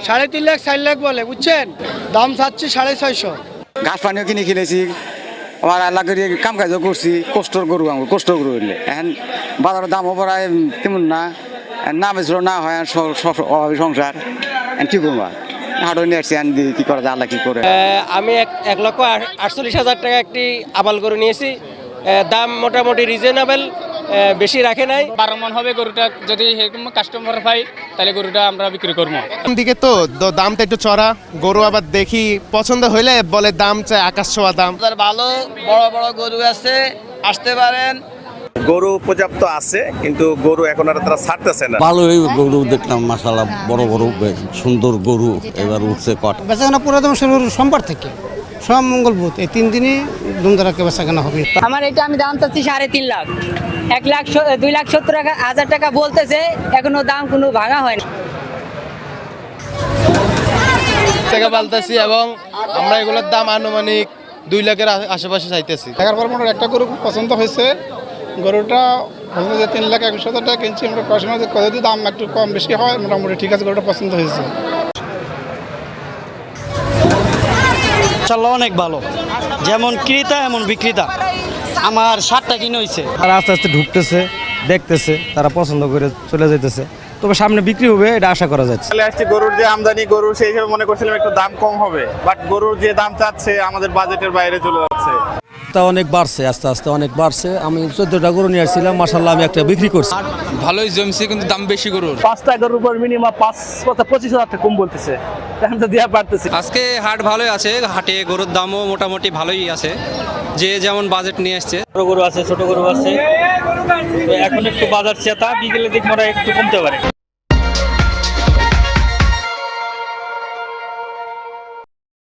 3.5 লাখ 4 লাখ বলে, বুঝছেন? দাম চাচ্ছি 650। ঘাস পানিও কিনে খেলেছি, আমার আল্লাহ করে কাম কাজও করছি, কষ্টর গরু আমার কষ্ট গরু হইলে এখন বাজারের দামও পড়ায় তেমন না, না বেছিল না হয় অভাবী সংসার, কি করবো হাটও নিয়ে আসছি আন দিয়ে কি করা যায়, আল্লাহ কি করে। আমি 1,48,000 টাকা একটি আবাল গরু নিয়েছি। দাম মোটামুটি রিজনেবল, বেশি রাখে নাই। 12 মন হবে গরুটা, যদি এরকম কাস্টমার পাই তাহলে গরুটা আমরা বিক্রি করবো। দিকে তো দামটা একটু চড়া, গরু আবার দেখি পছন্দ হইলে বলে দাম চাই আকাশ ছোঁয়া দাম। ভালো বড় বড় গরু আছে, আসতে পারেন। গরু পর্যাপ্ত আছে, কিন্তু গরু এখন আর তারা ছাড়তেছে না। ভালোই গরু দেখলাম, মাশাআল্লাহ বড় বড় সুন্দর গরু এবার উঠছে কট। বেচাকেনা পুরাতন সোমবার থেকে সব মঙ্গল বুধ, এই 3 দিনই ধুমধারাক্কে বেচাকেনা হবে। আমার এটা আমি দাম চাচ্ছি 3.5 লাখ, 1,70,000 টাকা বলতেছে, এখনো দাম কোনো ভাঙা হয় না। টাকা পালতেছি এবং আমরা এগুলোর দাম আনুমানিক 2 লাখের আশেপাশে চাইতেছি। দেখার পর মোটামুটি একটা গরু খুব পছন্দ হয়েছে, গরুটা 3,21,000 টাকা কিনছি আমরা। যদি দাম একটু কম বেশি হয় মোটামুটি ঠিক আছে, গরুটা পছন্দ হয়েছে। মাশাআল্লাহ অনেক ভালো, যেমন ক্রেতা এমন বিক্রেতা। আমার 7টা কিনে হয়েছে। তারা আস্তে আস্তে ঢুকতেছে, দেখতেছে, তারা পছন্দ করে চলে যাইতেছে, তবে সামনে বিক্রি হবে এটা আশা করা যাচ্ছে। আসছে গরুর যে আমদানি, গরু সেই হিসেবে মনে করছিলাম একটু দাম কম হবে, বাট গরুর যে দাম চাচ্ছে আমাদের বাজেটের বাইরে চলে যাচ্ছে। তা অনেক বাড়ছে, আস্তে আস্তে অনেক বাড়ছে। আমি 14টা গরু নিয়ে আসছিলাম, মাশাআল্লাহ আমি একটা বিক্রি করছি। ভালোই জমছে, কিন্তু দাম বেশি গরুর। 5টা গরুর উপর মিনিমাম 25,000 টাকা কম বলতেছে, এখন তো দেওয়া পারতেছে। আজকে হাট ভালোই আছে, হাটে গরুর দামও মোটামুটি ভালোই আছে, যে যেমন বাজেট নিয়ে আসছে। বড় গরু আছে, ছোট গরু আছে, এখন একটু বাজার চেতা, বিকেলে দিক মনে একটু কমতে পারে।